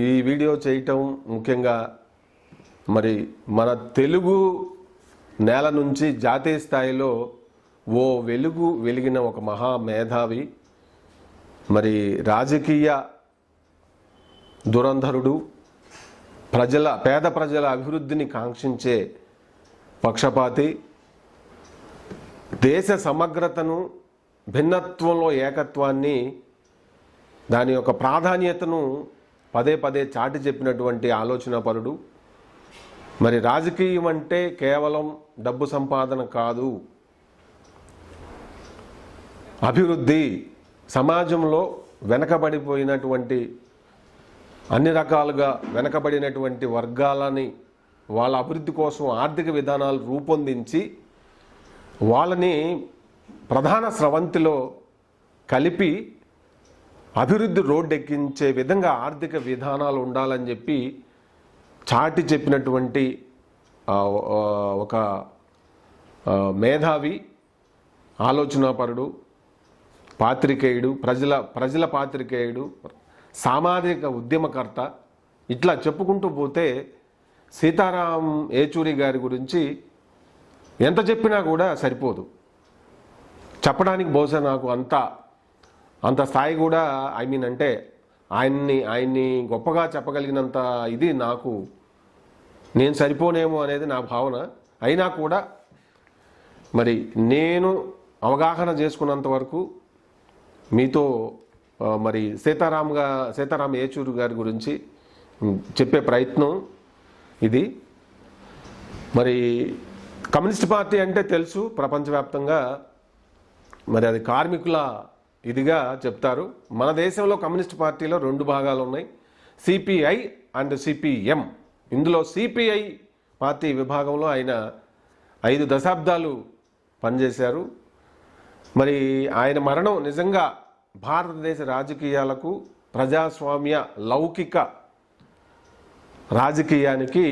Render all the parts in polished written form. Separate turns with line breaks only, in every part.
ఈ వీడియో చేయటం ముఖ్యంగా మరి మన తెలుగు నేల నుంచి జాతీయ స్థాయిలో ఓ వెలుగు వెలిగిన ఒక మహా మేధావి, మరి రాజకీయ దురంధరుడు, పేద ప్రజల అభివృద్ధిని కాంక్షించే పక్షపాతి, దేశ సమగ్రతను, భిన్నత్వంలో ఏకత్వాన్ని, దాని యొక్క ప్రాధాన్యతను పదే పదే చాటి చెప్పినటువంటి ఆలోచనాపరుడు. మరి రాజకీయం అంటే కేవలం డబ్బు సంపాదన కాదు, అభివృద్ధి, సమాజంలో వెనకబడిపోయినటువంటి అన్ని రకాలుగా వెనకబడినటువంటి వర్గాలని వాళ్ళ అభివృద్ధి కోసం ఆర్థిక విధానాలు రూపొందించి వాళ్ళని ప్రధాన స్రవంతిలో కలిపి అభివృద్ధి రోడ్డెక్కించే విధంగా ఆర్థిక విధానాలు ఉండాలని చెప్పి చాటి చెప్పినటువంటి ఒక మేధావి, ఆలోచనాపరుడు, పాత్రికేయుడు, ప్రజల పాత్రికేయుడు, సామాజిక ఉద్యమకర్త. ఇట్లా చెప్పుకుంటూ పోతే సీతారాం ఏచూరి గారి గురించి ఎంత చెప్పినా కూడా సరిపోదు. చెప్పడానికి బహుశా నాకు అంత స్థాయి కూడా అంటే ఆయన్ని గొప్పగా చెప్పగలిగినంత ఇది నేను సరిపోనేమో అనేది నా భావన. అయినా కూడా మరి నేను అవగాహన చేసుకున్నంత వరకు మీతో మరి సీతారాం ఏచూరి గారి గురించి చెప్పే ప్రయత్నం ఇది. మరి కమ్యూనిస్ట్ పార్టీ అంటే తెలుసు ప్రపంచవ్యాప్తంగా, మరి అది కార్మికుల ఇదిగా చెప్తారు. మన దేశంలో కమ్యూనిస్ట్ పార్టీలో 2 భాగాలు ఉన్నాయి, సిపిఐ అండ్ సిపిఎం. ఇందులో సిపిఐ పార్టీ విభాగంలో ఆయన 5 దశాబ్దాలు పనిచేశారు. మరి ఆయన మరణం నిజంగా భారతదేశ రాజకీయాలకు, ప్రజాస్వామ్య లౌకిక రాజకీయానికి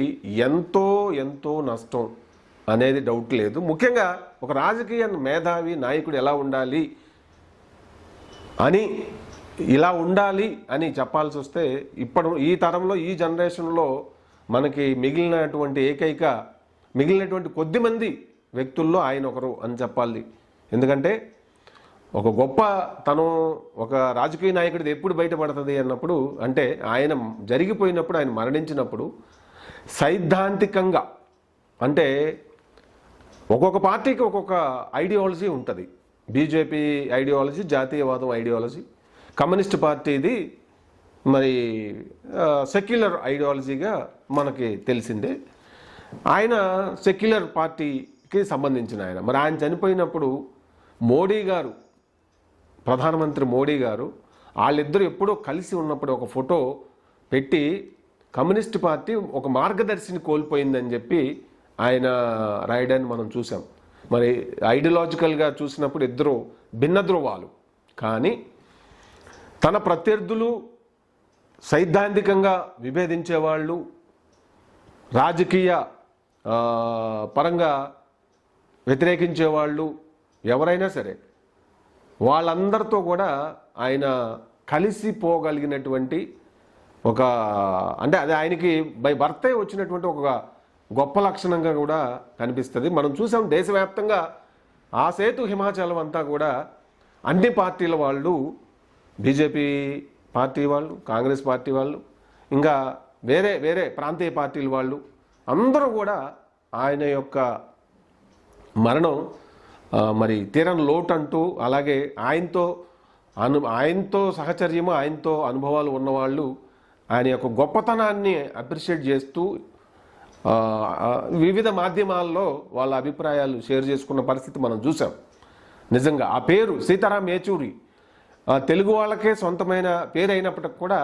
ఎంతో ఎంతో నష్టం అనేది డౌట్ లేదు. ముఖ్యంగా ఒక రాజకీయ మేధావి నాయకుడు ఎలా ఉండాలి ఇలా ఉండాలి అని చెప్పాల్సి వస్తే ఈ తరంలో, ఈ జనరేషన్లో మనకి మిగిలినటువంటి కొద్దిమంది వ్యక్తుల్లో ఆయన ఒకరు అని చెప్పాలి. ఎందుకంటే ఒక రాజకీయ నాయకుడిది ఎప్పుడు బయటపడుతుంది అన్నప్పుడు, అంటే ఆయన జరిగిపోయినప్పుడు, ఆయన మరణించినప్పుడు సైద్ధాంతికంగా, అంటే ఒక్కొక్క పార్టీకి ఒక్కొక్క ఐడియాలజీ ఉంటుంది. బీజేపీ ఐడియాలజీ జాతీయవాదం ఐడియాలజీ, కమ్యూనిస్ట్ పార్టీది మరి సెక్యులర్ ఐడియాలజీగా మనకి తెలిసిందే. ఆయన సెక్యులర్ పార్టీకి సంబంధించిన ఆయన. మరి ఆయన చనిపోయినప్పుడు ప్రధానమంత్రి మోడీ గారు వాళ్ళిద్దరూ ఎప్పుడో కలిసి ఉన్నప్పుడు ఒక ఫోటో పెట్టి కమ్యూనిస్ట్ పార్టీ ఒక మార్గదర్శిని కోల్పోయిందని చెప్పి ఆయన రాయడాన్ని మనం చూసాం. మరి ఐడియాలజికల్గా చూసినప్పుడు ఇద్దరు భిన్న ధ్రువాలు, కానీ తన ప్రత్యర్థులు సైద్ధాంతికంగా విభేదించేవాళ్ళు, రాజకీయ పరంగా వ్యతిరేకించేవాళ్ళు ఎవరైనా సరే వాళ్ళందరితో కూడా ఆయన కలిసిపోగలిగినటువంటి అంటే అది ఆయనకి బై బర్తే వచ్చినటువంటి ఒక గొప్ప లక్షణంగా కూడా కనిపిస్తుంది. మనం చూసాం దేశవ్యాప్తంగా ఆ సేతు హిమాచలం అంతా కూడా అన్ని పార్టీల వాళ్ళు, బీజేపీ పార్టీ వాళ్ళు, కాంగ్రెస్ పార్టీ వాళ్ళు, ఇంకా వేరే ప్రాంతీయ పార్టీల వాళ్ళు అందరూ కూడా ఆయన యొక్క మరణం మరి తీరని లోటు అంటూ, అలాగే ఆయనతో సహచర్యము, ఆయనతో అనుభవాలు ఉన్నవాళ్ళు ఆయన యొక్క గొప్పతనాన్ని అప్రిషియేట్ చేస్తూ వివిధ మాధ్యమాల్లో వాళ్ళ అభిప్రాయాలు షేర్ చేసుకున్న పరిస్థితి మనం చూసాం. నిజంగా ఆ పేరు సీతారాం ఏచూరి తెలుగు వాళ్ళకే సొంతమైన పేరు అయినప్పటికి కూడా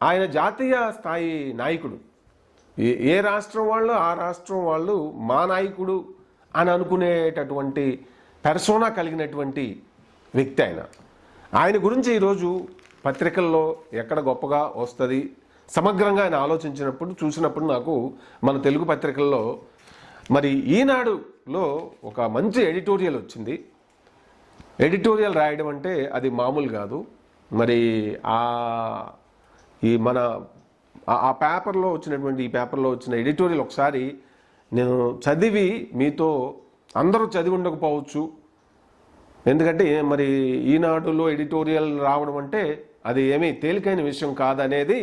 ఆయన జాతీయ స్థాయి నాయకుడు. ఏ రాష్ట్రం వాళ్ళు ఆ రాష్ట్రం వాళ్ళు మా నాయకుడు అని అనుకునేటటువంటి పెర్సోనా కలిగినటువంటి వ్యక్తి ఆయన గురించి ఈరోజు పత్రికల్లో ఎక్కడ గొప్పగా వస్తుంది సమగ్రంగా ఆయన చూసినప్పుడు నాకు మన తెలుగు పత్రికల్లో మరి ఈనాడులో ఒక మంచి ఎడిటోరియల్ వచ్చింది. ఎడిటోరియల్ రాయడం అంటే అది మామూలు కాదు. మరి ఈ మన ఆ పేపర్లో వచ్చినటువంటి ఈ పేపర్లో వచ్చిన ఎడిటోరియల్ ఒకసారి నేను చదివి మీతో అందరూ చదివి ఉండకపోవచ్చు. ఎందుకంటే మరి ఈనాడులో ఎడిటోరియల్ రావడం అంటే అది ఏమీ తేలికైన విషయం కాదనేది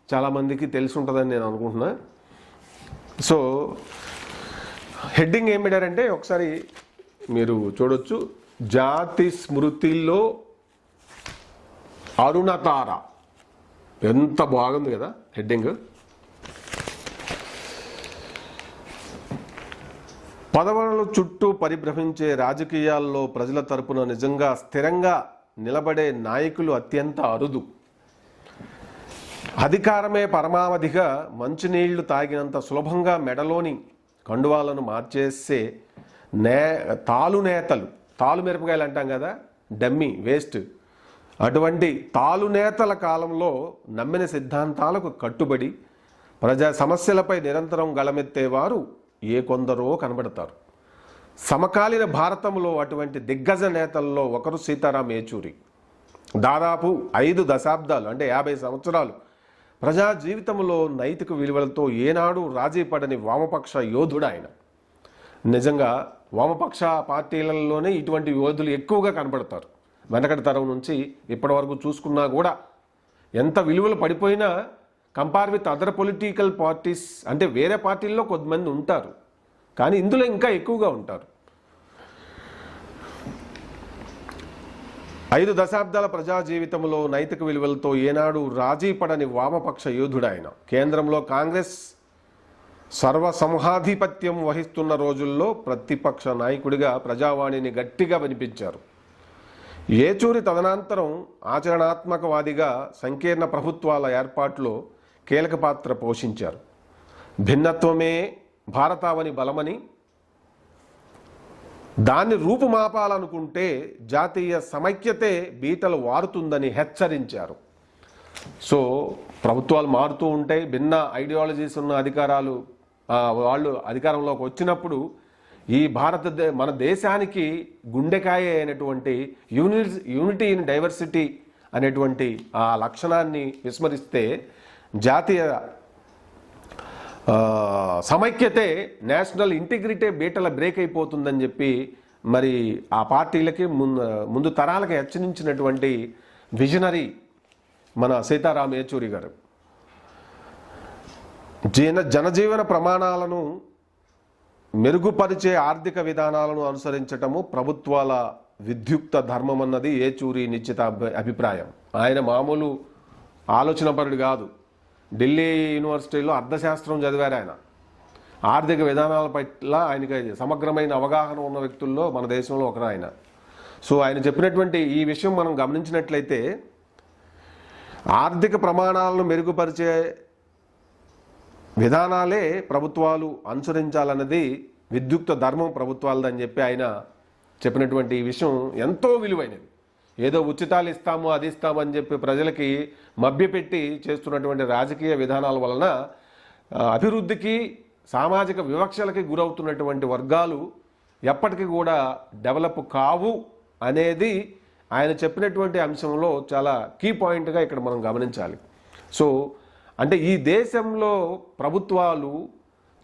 చాలామందికి తెలిసి ఉంటుందని నేను అనుకుంటున్నా. సో హెడ్డింగ్ ఏం పెట్టారంటే ఒకసారి మీరు చూడొచ్చు. జాతి స్మృతిలో అరుణతార. ఎంత బాగుంది కదా హెడ్డింగ్. పదవుల చుట్టూ పరిభ్రమించే రాజకీయాల్లో ప్రజల తరపున నిజంగా స్థిరంగా నిలబడే నాయకులు అత్యంత అరుదు. అధికారమే పరమావధిగా మంచినీళ్లు తాగినంత సులభంగా మెడలోని కండువాలను మార్చేసే తాలునేతలు, తాలు మిరపకాయలు అంటాం కదా, డమ్మీ వేస్ట్, అటువంటి తాలునేతల కాలంలో నమ్మిన సిద్ధాంతాలకు కట్టుబడి ప్రజా సమస్యలపై నిరంతరం గళమెత్తేవారు ఏ కొందరో కనబడతారు. సమకాలీన భారతంలో అటువంటి దిగ్గజ నేతల్లో ఒకరు సీతారాం ఏచూరి. దాదాపు 5 దశాబ్దాలు అంటే 50 సంవత్సరాలు ప్రజా జీవితంలో నైతిక విలువలతో ఏనాడు రాజీ పడని వామపక్ష యోధుడు ఆయన. నిజంగా వామపక్ష పార్టీలలోనే ఇటువంటి యోధులు ఎక్కువగా కనబడతారు. వెనకటి తరం నుంచి ఇప్పటి వరకు చూసుకున్నా కూడా ఎంత విలువలు పడిపోయినా compare with other political parties, అంటే వేరే పార్టీల్లో కొద్దిమంది ఉంటారు, కానీ ఇందులో ఇంకా ఎక్కువగా ఉంటారు. 5 దశాబ్దాల ప్రజా జీవితంలో నైతిక విలువలతో ఏనాడు రాజీ పడని వామపక్ష యోధుడు ఆయన. కేంద్రంలో కాంగ్రెస్ సర్వసంహాధిపత్యం వహిస్తున్న రోజుల్లో ప్రతిపక్ష నాయకుడిగా ప్రజావాణిని గట్టిగా వినిపించారు. ఏచూరి తదనంతరం ఆచరణాత్మకవాదిగా సంకీర్ణ ప్రభుత్వాల ఏర్పాటులో కీలక పాత్ర పోషించారు. భిన్నత్వమే భారతావని బలమని, దాన్ని రూపుమాపాలనుకుంటే జాతీయ సమైక్యతే బీటలు వారుతుందని హెచ్చరించారు. సో ప్రభుత్వాలు మారుతూ ఉంటాయి, భిన్న ఐడియాలజీస్ ఉన్న అధికారాలు వాళ్ళు అధికారంలోకి వచ్చినప్పుడు ఈ మన దేశానికి గుండెకాయ అయినటువంటి యూనిటీ ఇన్ డైవర్సిటీ అనేటువంటి ఆ లక్షణాన్ని విస్మరిస్తే జాతీయ సమైక్యతే, నేషనల్ ఇంటిగ్రిటీ బీటల బ్రేక్ అయిపోతుందని చెప్పి మరి ఆ పార్టీలకి ముందు తరాలకి హెచ్చరించినటువంటి విజనరీ మన సీతారాం ఏచూరి గారు. జనజీవన ప్రమాణాలను మెరుగుపరిచే ఆర్థిక విధానాలను అనుసరించటము ప్రభుత్వాల విద్యుక్త ధర్మం అన్నది ఏచూరి నిశ్చిత అభిప్రాయం. ఆయన మామూలు ఆలోచనపరుడు కాదు. ఢిల్లీ యూనివర్సిటీలో అర్థశాస్త్రం చదివారు ఆయన. ఆర్థిక విధానాల పట్ల ఆయనకి సమగ్రమైన అవగాహన ఉన్న వ్యక్తుల్లో మన దేశంలో ఒకరు ఆయన. సో ఆయన చెప్పినటువంటి ఈ విషయం మనం గమనించినట్లయితే ఆర్థిక ప్రమాణాలను మెరుగుపరిచే విధానాలే ప్రభుత్వాలు అనుసరించాలన్నది విద్యుక్త ధర్మం ప్రభుత్వాలదని చెప్పి ఆయన చెప్పినటువంటి ఈ విషయం ఎంతో విలువైనది. ఏదో ఉచితాలు ఇస్తాము అది ఇస్తామని చెప్పి ప్రజలకి మభ్యపెట్టి చేస్తున్నటువంటి రాజకీయ విధానాల వలన అభివృద్ధికి సామాజిక వివక్షలకి గురవుతున్నటువంటి వర్గాలు ఎప్పటికీ కూడా డెవలప్ కావు అనేది ఆయన చెప్పినటువంటి అంశంలో చాలా కీ పాయింట్గా ఇక్కడ మనం గమనించాలి. సో అంటే ఈ దేశంలో ప్రభుత్వాలు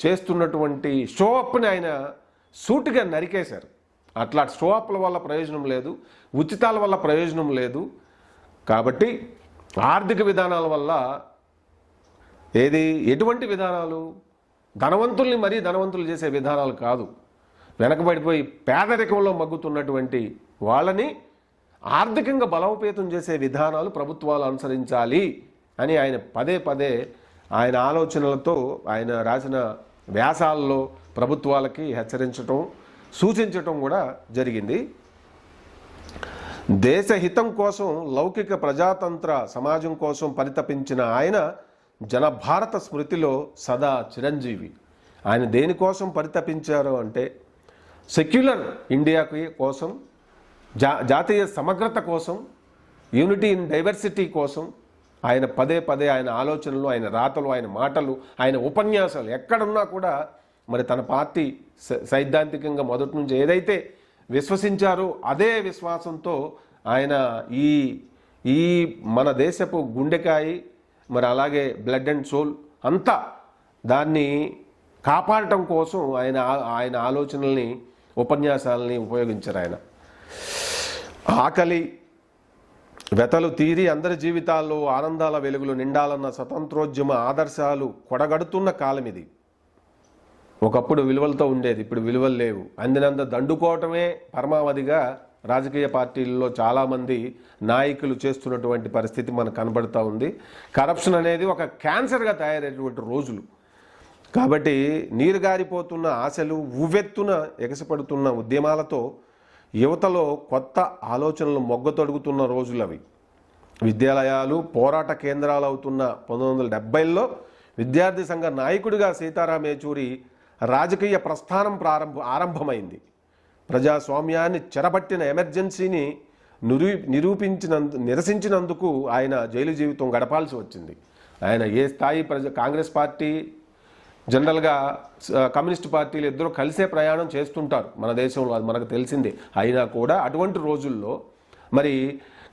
చేస్తున్నటువంటి షోఅప్ని ఆయన సూటిగా నరికేశారు. అట్లా షోఅప్ల వల్ల ప్రయోజనం లేదు, ఉచితాల వల్ల ప్రయోజనం లేదు. కాబట్టి ఆర్థిక విధానాల వల్ల ఎటువంటి విధానాలు, ధనవంతుల్ని మరీ ధనవంతులు చేసే విధానాలు కాదు, వెనకబడిపోయి పేదరికంలో మగ్గుతున్నటువంటి వాళ్ళని ఆర్థికంగా బలోపేతం చేసే విధానాలు ప్రభుత్వాలు అనుసరించాలి అని ఆయన పదే పదే ఆయన ఆలోచనలతో ఆయన రాసిన వ్యాసాల్లో ప్రభుత్వాలకి హెచ్చరించటం, సూచించటం కూడా జరిగింది. దేశ హితం కోసం, లౌకిక ప్రజాతంత్ర సమాజం కోసం పరితపించిన ఆయన జనభారత స్మృతిలో సదా చిరంజీవి. ఆయన దేనికోసం పరితపించారు అంటే సెక్యులర్ ఇండియాకి కోసం, జాతీయ సమగ్రత కోసం, యూనిటీ ఇన్ డైవర్సిటీ కోసం ఆయన పదే పదే ఆయన ఆలోచనలు, ఆయన రాతలు, ఆయన మాటలు, ఆయన ఉపన్యాసాలు ఎక్కడున్నా కూడా మరి తన పార్టీ సైద్ధాంతికంగా మొదటి నుంచి ఏదైతే విశ్వసించారో అదే విశ్వాసంతో ఆయన ఈ మన దేశపు గుండెకాయ, మరి అలాగే బ్లడ్ అండ్ సోల్ అంతా దాన్ని కాపాడటం కోసం ఆయన ఆలోచనల్ని, ఉపన్యాసాలని ఉపయోగించారు. ఆయన ఆకలి వెతలు తీరి అందరి జీవితాల్లో ఆనందాల వెలుగులు నిండాలన్న స్వతంత్రోద్యమ ఆదర్శాలు కొడగడుతున్న కాలం ఇది. ఒకప్పుడు విలువలతో ఉండేది, ఇప్పుడు విలువలు లేవు. అందినంత దండుకోవటమే పరమావధిగా రాజకీయ పార్టీల్లో చాలామంది నాయకులు చేస్తున్నటువంటి పరిస్థితి మనకు కనబడుతూ ఉంది. కరప్షన్ అనేది ఒక క్యాన్సర్గా తయారైనటువంటి రోజులు. కాబట్టి నీరుగారిపోతున్న ఆశలు, ఉవ్వెత్తున ఎగసిపడుతున్న ఉద్యమాలతో యువతలో కొత్త ఆలోచనలు మొగ్గతొడుగుతున్న రోజులు అవి. విద్యాలయాలు పోరాట కేంద్రాలు అవుతున్న 1970లో విద్యార్థి సంఘ నాయకుడిగా సీతారాం ఏచూరి రాజకీయ ప్రస్థానం ఆరంభమైంది. ప్రజాస్వామ్యాన్ని చెరబట్టిన ఎమర్జెన్సీని నిరసించినందుకు ఆయన జైలు జీవితం గడపాల్సి వచ్చింది. ఆయన ఏ స్థాయి కాంగ్రెస్ పార్టీ, జనరల్గా కమ్యూనిస్ట్ పార్టీలు ఇద్దరు కలిసే ప్రయాణం చేస్తుంటారు మన దేశంలో, అది మనకు తెలిసిందే. అయినా కూడా అటువంటి రోజుల్లో మరి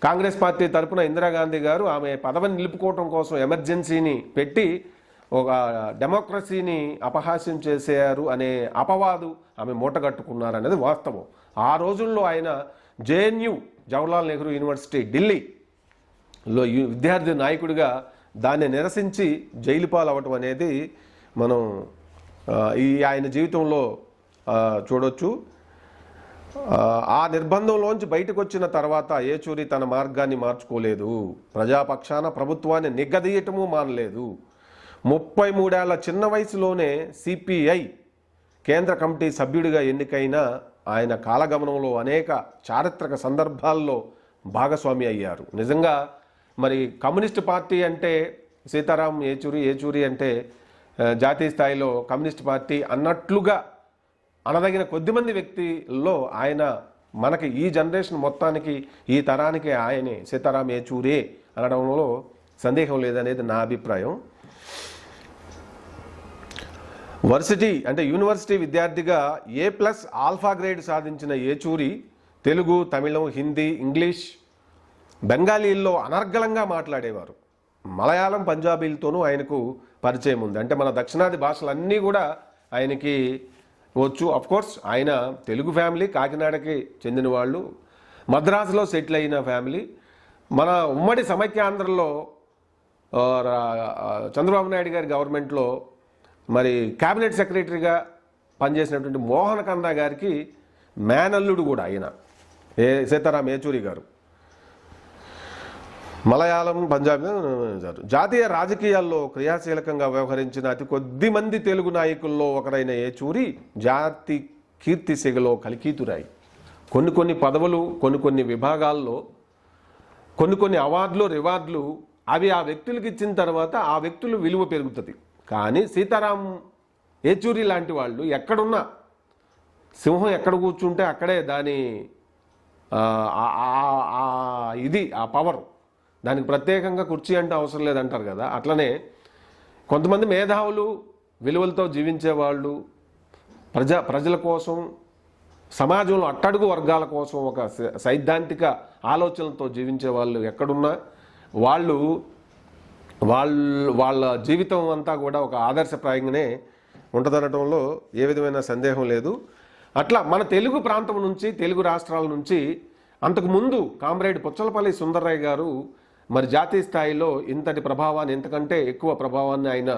కాంగ్రెస్ పార్టీ తరఫున ఇందిరాగాంధీ గారు ఆమె పదవిని నిలుపుకోవటం కోసం ఎమర్జెన్సీని పెట్టి ఒక డెమోక్రసీని అపహాస్యం చేశారు అనే అపవాదు ఆమె మూటగట్టుకున్నారు అనేది వాస్తవం. ఆ రోజుల్లో ఆయన జేఎన్యూ, జవహర్లాల్ నెహ్రూ యూనివర్సిటీ, ఢిల్లీలో విద్యార్థి నాయకుడిగా దాన్ని నిరసించి జైలు పాలవటం అనేది మనం ఆయన జీవితంలో చూడొచ్చు. ఆ నిర్బంధంలోంచి బయటకు వచ్చిన తర్వాత ఏచూరి తన మార్గాన్ని మార్చుకోలేదు. ప్రజాపక్షాన ప్రభుత్వాన్ని నిగ్గదీయటము మానలేదు. 33 ఏళ్ల చిన్న వయసులోనే సిపిఐ కేంద్ర కమిటీ సభ్యుడిగా ఎన్నికైన ఆయన కాలగమనంలో అనేక చారిత్రక సందర్భాల్లో భాగస్వామి అయ్యారు. నిజంగా మరి కమ్యూనిస్ట్ పార్టీ అంటే సీతారాం ఏచూరి అంటే జాతీయ స్థాయిలో కమ్యూనిస్ట్ పార్టీ అన్నట్లుగా అనదగిన కొద్దిమంది వ్యక్తుల్లో ఆయన మనకి ఈ జనరేషన్ మొత్తానికి, ఈ తరానికి ఆయనే సీతారాం ఏచూరే అనడంలో సందేహం లేదనేది నా అభిప్రాయం. యూనివర్సిటీ విద్యార్థిగా A+ ఆల్ఫా గ్రేడ్ సాధించిన ఏచూరి తెలుగు, తమిళం, హిందీ, ఇంగ్లీష్, బెంగాలీల్లో అనర్గళంగా మాట్లాడేవారు. మలయాళం, పంజాబీలతోనూ ఆయనకు పరిచయం ఉంది. అంటే మన దక్షిణాది భాషలన్నీ కూడా ఆయనకి వచ్చు. కోర్స్ ఆయన తెలుగు ఫ్యామిలీ, కాకినాడకి చెందిన వాళ్ళు, మద్రాసులో సెటిల్ అయిన ఫ్యామిలీ. మన ఉమ్మడి సమైక్యాంధ్రలో చంద్రబాబు నాయుడు గారి గవర్నమెంట్లో మరి క్యాబినెట్ సెక్రటరీగా పనిచేసినటువంటి మోహన్ కన్నా గారికి మేనల్లుడు కూడా ఆయన సీతారాం ఏచూరి గారు. మలయాళం, పంజాబీ. జాతీయ రాజకీయాల్లో క్రియాశీలకంగా వ్యవహరించిన అతి కొద్ది మంది తెలుగు నాయకుల్లో ఒకరైన ఏచూరి జాతి కీర్తి సెగలో కలికీతురాయి. కొన్ని పదవులు, కొన్ని విభాగాల్లో కొన్ని అవార్డులు, రివార్డులు అవి ఆ వ్యక్తులకు ఇచ్చిన తర్వాత ఆ వ్యక్తులు విలువ పెరుగుతుంది. కానీ సీతారాం ఏచూరి లాంటి వాళ్ళు ఎక్కడున్నా, సింహం ఎక్కడ కూర్చుంటే అక్కడే దాని ఆ పవర్, దానికి ప్రత్యేకంగా కుర్చీ అంటే అవసరం లేదంటారు కదా. అట్లనే కొంతమంది మేధావులు, విలువలతో జీవించేవాళ్ళు, ప్రజల కోసం, సమాజంలో అట్టడుగు వర్గాల కోసం ఒక సైద్ధాంతిక ఆలోచనలతో జీవించే వాళ్ళు ఎక్కడున్నా వాళ్ళ జీవితం అంతా కూడా ఒక ఆదర్శప్రాయంగానే ఉంటుందనటంలో ఏ విధమైన సందేహం లేదు. అట్లా మన తెలుగు ప్రాంతం నుంచి, తెలుగు రాష్ట్రాల నుంచి అంతకుముందు కామ్రేడ్ పుచ్చలపల్లి సుందర్రాయ్ గారు మరి జాతీయ స్థాయిలో ఇంతటి ప్రభావాన్ని, ఇంతకంటే ఎక్కువ ప్రభావాన్ని ఆయన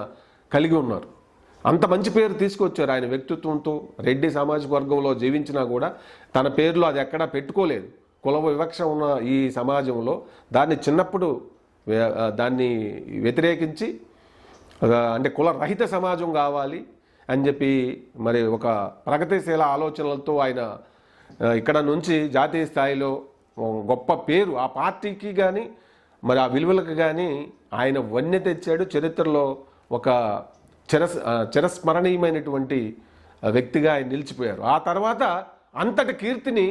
కలిగి ఉన్నారు. అంత మంచి పేరు తీసుకొచ్చారు ఆయన వ్యక్తిత్వంతో. రెడ్డి సామాజిక వర్గంలో జీవించినా కూడా తన పేరులో అది ఎక్కడా పెట్టుకోలేదు. కుల వివక్ష ఉన్న ఈ సమాజంలో చిన్నప్పుడు దాన్ని వ్యతిరేకించి అంటే కుల రహిత సమాజం కావాలి అని చెప్పి మరి ఒక ప్రగతిశీల ఆలోచనలతో ఆయన ఇక్కడ నుంచి జాతీయ స్థాయిలో గొప్ప పేరు ఆ పార్టీకి కానీ మరి ఆ విలువలకు కానీ ఆయన వన్నె తెచ్చాడు. చరిత్రలో ఒక చిరస్మరణీయమైనటువంటి వ్యక్తిగా ఆయన నిలిచిపోయారు. ఆ తర్వాత అంతటి కీర్తిని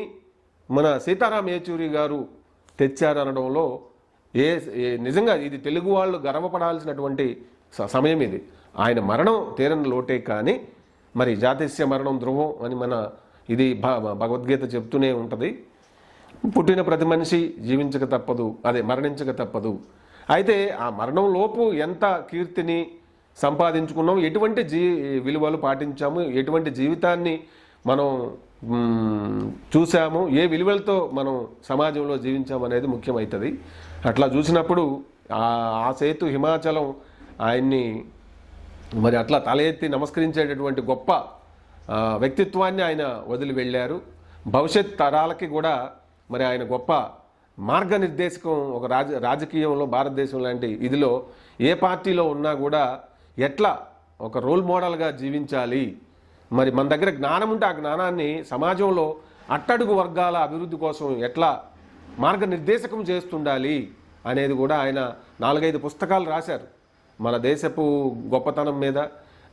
మన సీతారాం ఏచూరి గారు తెచ్చారనడంలో నిజంగా ఇది తెలుగు వాళ్ళు గర్వపడాల్సినటువంటి సమయం ఇది. ఆయన మరణం తీరని లోటే, కానీ మరి జాతిస్య మరణం ధ్రువం అని ఇది భగవద్గీత చెప్తూనే ఉంటుంది. పుట్టిన ప్రతి మనిషి జీవించక తప్పదు, మరణించక తప్పదు. అయితే ఆ మరణం లోపు ఎంత కీర్తిని సంపాదించుకున్నాం, ఎటువంటి విలువలు పాటించాము, ఎటువంటి జీవితాన్ని మనం చూసాము, ఏ విలువలతో మనం సమాజంలో జీవించాము అనేది ముఖ్యమవుతుంది. అట్లా చూసినప్పుడు ఆ సేతు హిమాచలం ఆయన్ని మరి అట్లా తల ఎత్తి నమస్కరించేటటువంటి గొప్ప వ్యక్తిత్వాన్ని ఆయన వదిలి వెళ్ళారు. భవిష్యత్ తరాలకి కూడా మరి ఆయన గొప్ప మార్గనిర్దేశకం. ఒక రాజకీయంలో భారతదేశం లాంటి ఇదిలో ఏ పార్టీలో ఉన్నా కూడా ఎట్లా ఒక రోల్ మోడల్గా జీవించాలి, మరి మన దగ్గర జ్ఞానం ఉంటే ఆ జ్ఞానాన్ని సమాజంలో అట్టడుగు వర్గాల అభివృద్ధి కోసం ఎట్లా మార్గనిర్దేశకం చేస్తుండాలి అనేది కూడా ఆయన 4-5 పుస్తకాలు రాశారు. మన దేశపు గొప్పతనం మీద,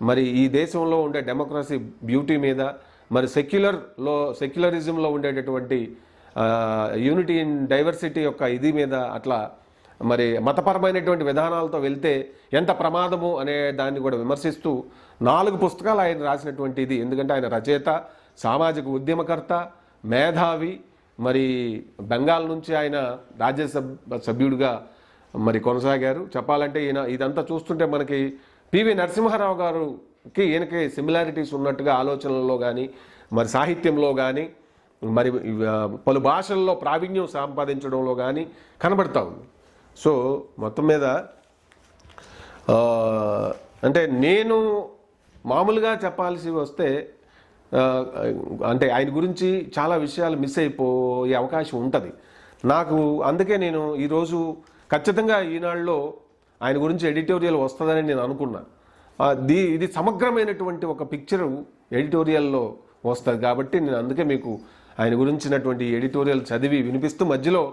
మరి ఈ దేశంలో ఉండే డెమోక్రసీ బ్యూటీ మీద, మరి సెక్యులరిజంలో ఉండేటటువంటి యూనిటీ ఇన్ డైవర్సిటీ యొక్క ఇది మీద, అట్లా మరి మతపరమైనటువంటి విధానాలతో వెళ్తే ఎంత ప్రమాదము అనే దాన్ని కూడా విమర్శిస్తూ 4 పుస్తకాలు ఆయన రాసినటువంటి ఇది. ఎందుకంటే ఆయన రచయిత, సామాజిక ఉద్యమకర్త, మేధావి, మరి బెంగాల్ నుంచి ఆయన రాజ్యసభ సభ్యుడిగా మరి కొనసాగారు. చెప్పాలంటే ఈయన ఇదంతా చూస్తుంటే మనకి పివి నరసింహారావు గారికి ఈయనకి సిమిలారిటీస్ ఉన్నట్టుగా ఆలోచనల్లో కానీ, మరి సాహిత్యంలో కానీ, మరి పలు భాషల్లో ప్రావీణ్యం సంపాదించడంలో కానీ కనబడతా ఉంది. సో మొత్తం మీద అంటే నేను మామూలుగా చెప్పాల్సి వస్తే అంటే ఆయన గురించి చాలా విషయాలు మిస్ అయిపోయే అవకాశం ఉంటుంది నాకు. అందుకే నేను ఈరోజు ఖచ్చితంగా ఈనాడులో ఆయన గురించి ఎడిటోరియల్ వస్తుందని నేను అనుకున్నా. ఇది సమగ్రమైనటువంటి ఒక పిక్చరు ఎడిటోరియల్లో వస్తుంది కాబట్టి నేను అందుకే మీకు ఆయన గురించినటువంటి ఎడిటోరియల్ చదివి వినిపిస్తూ మధ్యలో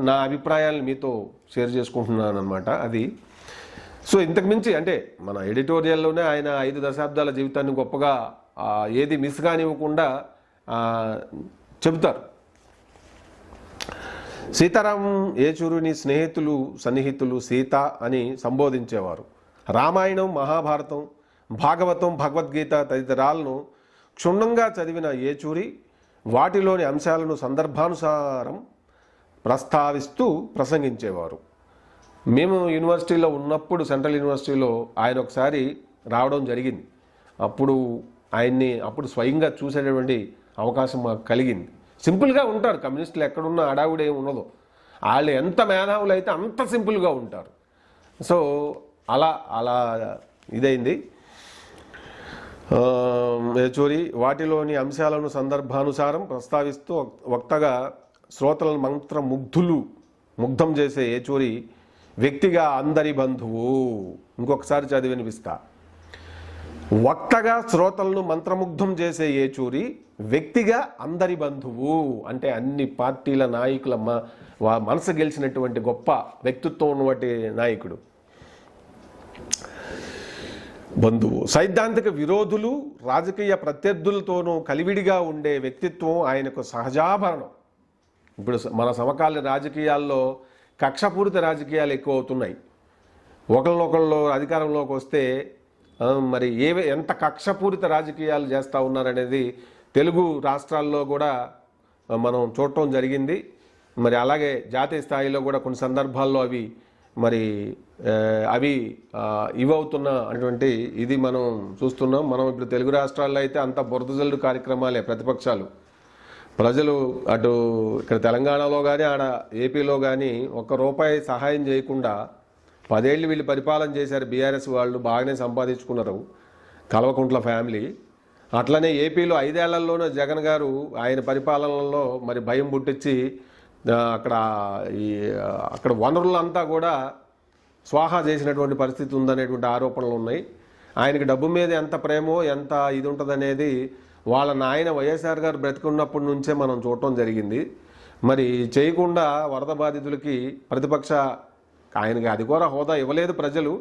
నా అభిప్రాయాలను మీతో షేర్ చేసుకుంటున్నాను అనమాట. అది సో ఇంతకుమించి అంటే మన ఎడిటోరియల్లోనే ఆయన 5 దశాబ్దాల జీవితాన్ని గొప్పగా ఏది మిస్ కానివ్వకుండా చెబుతారు. సీతారాం ఏచూరిని స్నేహితులు, సన్నిహితులు సీత అని సంబోధించేవారు. రామాయణం, మహాభారతం, భాగవతం, భగవద్గీత తదితరాలను క్షుణ్ణంగా చదివిన ఏచూరి వాటిలోని అంశాలను సందర్భానుసారం ప్రస్తావిస్తూ ప్రసంగించేవారు. మేము యూనివర్సిటీలో ఉన్నప్పుడు, సెంట్రల్ యూనివర్సిటీలో ఆయన ఒకసారి రావడం జరిగింది. అప్పుడు ఆయన్ని స్వయంగా చూసేటటువంటి అవకాశం మాకు కలిగింది. సింపుల్గా ఉంటారు కమ్యూనిస్టులు, ఎక్కడున్న అడావుడు ఏమి ఉండదు. వాళ్ళు ఎంత మేధావులు అయితే అంత సింపుల్గా ఉంటారు. సో అలా ఇదైంది. ఏచూరి వాటిలోని అంశాలను సందర్భానుసారం ప్రస్తావిస్తూ వక్తగా శ్రోతలను ముగ్ధం చేసే ఏచూరి వ్యక్తిగా అందరి బంధువు. ఇంకొకసారి చదివి వినిపిస్తా. వక్తగా శ్రోతలను మంత్రముగ్ధం చేసే ఏచూరి వ్యక్తిగా అందరి బంధువు. అంటే అన్ని పార్టీల నాయకుల మనసు గెలిచినటువంటి గొప్ప వ్యక్తిత్వం ఉన్నటువంటి నాయకుడు, బంధువు. సైద్ధాంతిక విరోధులు, రాజకీయ ప్రత్యర్థులతోనూ కలివిడిగా ఉండే వ్యక్తిత్వం ఆయనకు సహజాభరణం. ఇప్పుడు మన సమకాలీన రాజకీయాల్లో కక్షపూరిత రాజకీయాలు ఎక్కువ అవుతున్నాయి. ఒకళ్ళనొకళ్ళు అధికారంలోకి వస్తే మరి ఎంత కక్షపూరిత రాజకీయాలు చేస్తూ ఉన్నారనేది తెలుగు రాష్ట్రాల్లో కూడా మనం చూడటం జరిగింది. మరి అలాగే జాతీయ స్థాయిలో కూడా కొన్ని సందర్భాల్లో అవి ఇవవుతున్న అటువంటి ఇది మనం చూస్తున్నాం. మనం ఇప్పుడు తెలుగు రాష్ట్రాల్లో అయితే అంత బురదజల్లు కార్యక్రమాలే ప్రతిపక్షాలు. ప్రజలు అటు ఇక్కడ తెలంగాణలో కానీ ఆడ ఏపీలో కానీ ₹1 సహాయం చేయకుండా 10 ఏళ్ళు వీళ్ళు పరిపాలన చేశారు. బీఆర్ఎస్ వాళ్ళు బాగానే సంపాదించుకున్నారు, కల్వకుంట్ల ఫ్యామిలీ. అట్లనే ఏపీలో 5 ఏళ్లలోనే జగన్ గారు ఆయన పరిపాలనలో మరి భయం పుట్టించి అక్కడ వనరులంతా కూడా స్వాహా చేసినటువంటి పరిస్థితి ఉందనేటువంటి ఆరోపణలు ఉన్నాయి. ఆయనకి డబ్బు మీద ఎంత ప్రేమో ఎంత ఇది ఉంటుందనేది వాళ్ళ నాయన వైఎస్ఆర్ గారు బ్రతికున్నప్పటి నుంచే మనం చూడటం జరిగింది. మరి చేయకుండా వరద బాధితులకి ఆయనకి అది కూడా హోదా ఇవ్వలేదు ప్రజలు,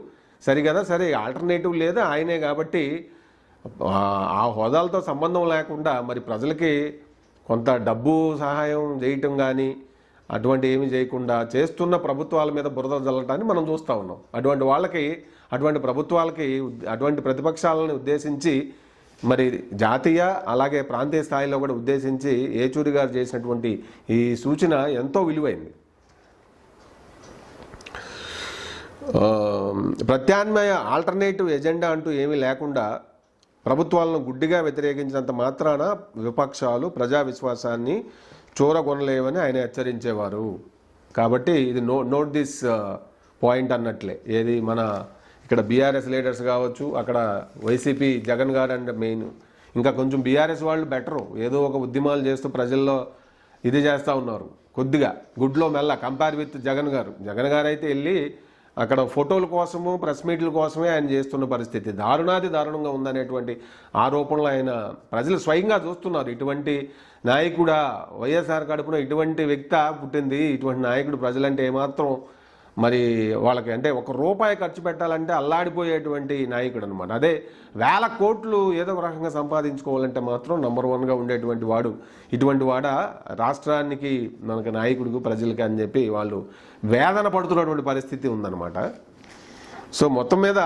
సరిగదా, సరే ఆల్టర్నేటివ్ లేదు ఆయనే కాబట్టి ఆ హోదాలతో సంబంధం లేకుండా మరి ప్రజలకి కొంత డబ్బు సహాయం చేయటం కానీ అటువంటి ఏమి చేయకుండా చేస్తున్న ప్రభుత్వాల మీద బురద జల్లటాన్ని మనం చూస్తూ ఉన్నాం. అటువంటి ప్రభుత్వాలకి అటువంటి ప్రతిపక్షాలను ఉద్దేశించి మరి జాతీయ అలాగే ప్రాంతీయ స్థాయిలో కూడా ఉద్దేశించి ఏచూరి గారు చేసినటువంటి ఈ సూచన ఎంతో విలువైంది. ఆ, ప్రత్యామ్నాయ ఆల్టర్నేటివ్ ఎజెండా అంటూ ఏమీ లేకుండా ప్రభుత్వాలను గుడ్డిగా వ్యతిరేకించినంత మాత్రాన విపక్షాలు ప్రజా విశ్వాసాన్ని చూరగొనలేవని ఆయన హెచ్చరించేవారు. కాబట్టి ఇది నోట్ దిస్ పాయింట్ అన్నట్లే. ఏది మన ఇక్కడ బీఆర్ఎస్ లీడర్స్ కావచ్చు, అక్కడ వైసీపీ జగన్ గారు అండ్ మెయిన్, ఇంకా కొంచెం బీఆర్ఎస్ వాళ్ళు బెటరు, ఏదో ఒక ఉద్యమాలు చేస్తూ ప్రజల్లో ఇది చేస్తూ ఉన్నారు. కొద్దిగా గుడ్లో మెల్ల కంపేర్ విత్ జగన్ గారు. జగన్ గారు అయితే వెళ్ళి అక్కడ ఫోటోల కోసము ప్రెస్ మీట్ల కోసమే ఆయన చేస్తున్న పరిస్థితి దారుణాది దారుణంగా ఉందనేటువంటి ఆరోపణలు ఆయన ప్రజలు స్వయంగా చూస్తున్నారు. ఇటువంటి నాయకుడా, వైఎస్ఆర్ కడుపున ఇటువంటి వ్యక్తి పుట్టింది, ఇటువంటి నాయకుడు ప్రజలంటే ఏమాత్రం మరి వాళ్ళకి అంటే ₹1 ఖర్చు పెట్టాలంటే అల్లాడిపోయేటువంటి నాయకుడు అనమాట. అదే వేల కోట్లు ఏదో ఒక రకంగా సంపాదించుకోవాలంటే మాత్రం నంబర్ 1గా ఉండేటువంటి వాడు ఇటువంటి వాడ రాష్ట్రానికి మనకి నాయకుడికి ప్రజలకి అని చెప్పి వాళ్ళు వేదన పడుతున్నటువంటి పరిస్థితి ఉందన్నమాట. సో మొత్తం మీద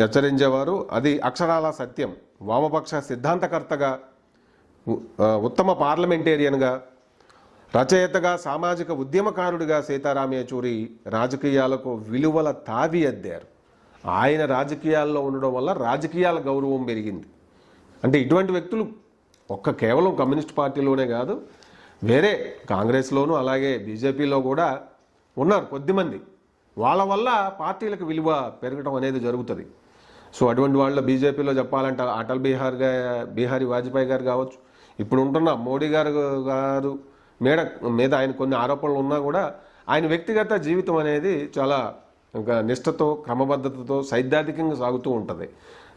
హెచ్చరించేవారు. అది అక్షరాల సత్యం. వామపక్ష సిద్ధాంతకర్తగా, ఉత్తమ పార్లమెంటేరియన్గా, రచయితగా, సామాజిక ఉద్యమకారుడిగా సీతారాం యేచూరి రాజకీయాలకు విలువల తావి అద్దారు. ఆయన రాజకీయాల్లో ఉండడం వల్ల రాజకీయాల గౌరవం పెరిగింది. అంటే ఇటువంటి వ్యక్తులు కేవలం కమ్యూనిస్ట్ పార్టీలోనే కాదు, వేరే కాంగ్రెస్లోనూ అలాగే బీజేపీలో కూడా ఉన్నారు కొద్దిమంది. వాళ్ళ వల్ల పార్టీలకు విలువ పెరగడం అనేది జరుగుతుంది. సో అటువంటి వాళ్ళ బీజేపీలో చెప్పాలంటే అటల్ బిహారీ వాజ్పేయి గారు కావచ్చు, ఇప్పుడు ఉంటున్న మోడీ గారు మీద ఆయన కొన్ని ఆరోపణలు ఉన్నా కూడా ఆయన వ్యక్తిగత జీవితం అనేది చాలా ఇంకా నిష్ఠతో, క్రమబద్ధతతో, సైద్ధాంతికంగా సాగుతూ ఉంటుంది.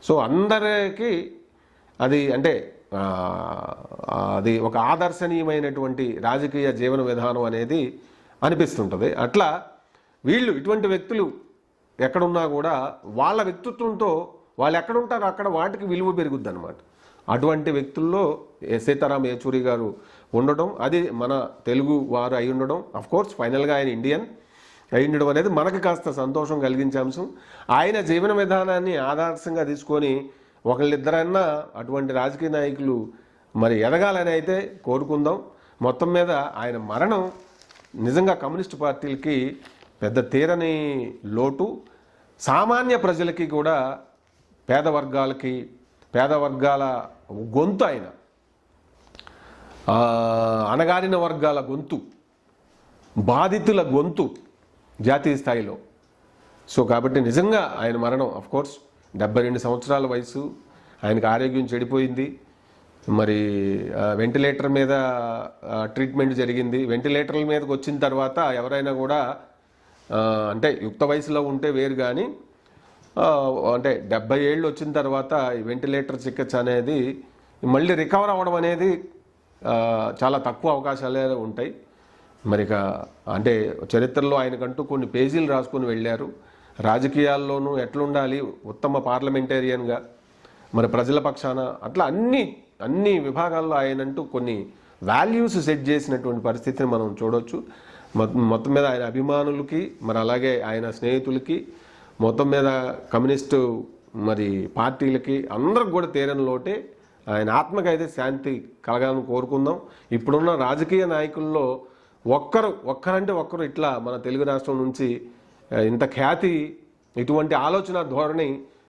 సో అందరికీ అది అంటే అది ఒక ఆదర్శనీయమైనటువంటి రాజకీయ జీవన విధానం అనేది అనిపిస్తుంటుంది. అట్లా వీళ్ళు ఇటువంటి వ్యక్తులు ఎక్కడున్నా కూడా వాళ్ళ వ్యక్తిత్వంతో వాళ్ళు ఎక్కడుంటారో అక్కడ వాటికి విలువ పెరుగుద్ది అనమాట. అటువంటి వ్యక్తుల్లో సీతారాం యేచూరి గారు ఉండడం, అది మన తెలుగు వారు అయి ఉండడం, అఫ్కోర్స్ ఫైనల్గా ఆయన ఇండియన్ అయి ఉండడం అనేది మనకి కాస్త సంతోషం కలిగించే అంశం. ఆయన జీవన విధానాన్ని ఆదర్శంగా తీసుకొని ఒకళ్ళిద్దరన్నా అటువంటి రాజకీయ నాయకులు మరి ఎదగాలని అయితే కోరుకుందాం. మొత్తం మీద ఆయన మరణం నిజంగా కమ్యూనిస్ట్ పార్టీలకి పెద్ద తీరని లోటు, సామాన్య ప్రజలకి కూడా, పేద వర్గాల గొంతు ఆయన, అణగారిన వర్గాల గొంతు, బాధితుల గొంతు జాతీయ స్థాయిలో. సో కాబట్టి నిజంగా ఆయన మరణం అఫ్కోర్స్ 72 సంవత్సరాల వయసు, ఆయనకు ఆరోగ్యం చెడిపోయింది. మరి వెంటిలేటర్ మీద ట్రీట్మెంట్ జరిగింది. వెంటిలేటర్ల మీదకి వచ్చిన తర్వాత ఎవరైనా కూడా అంటే యుక్త వయసులో ఉంటే వేరు, కానీ అంటే 70 ఏళ్ళు వచ్చిన తర్వాత ఈ వెంటిలేటర్ చికిత్స అనేది మళ్ళీ రికవర్ అవ్వడం అనేది చాలా తక్కువ అవకాశాలే ఉంటాయి. మరి అంటే చరిత్రలో ఆయనకంటూ కొన్ని పేజీలు రాసుకొని వెళ్ళారు. రాజకీయాల్లోనూ ఎట్లుండాలి, ఉత్తమ పార్లమెంటేరియన్గా, మరి ప్రజల పక్షాన, అట్లా అన్ని విభాగాల్లో ఆయనంటూ కొన్ని వాల్యూస్ సెట్ చేసినటువంటి పరిస్థితిని మనం చూడవచ్చు. మొత్తం మీద ఆయన అభిమానులకి, మరి అలాగే ఆయన స్నేహితులకి, మొత్తం మీద కమ్యూనిస్టు మరి పార్టీలకి అందరికి కూడా తీరని లోటే. ఆయన ఆత్మకైతే శాంతి కలగాలని కోరుకుందాం. ఇప్పుడున్న రాజకీయ నాయకుల్లో ఒక్కరంటే ఒక్కరు ఇట్లా మన తెలుగు రాష్ట్రం నుంచి ఇంత ఖ్యాతి, ఇటువంటి ఆలోచన ధోరణి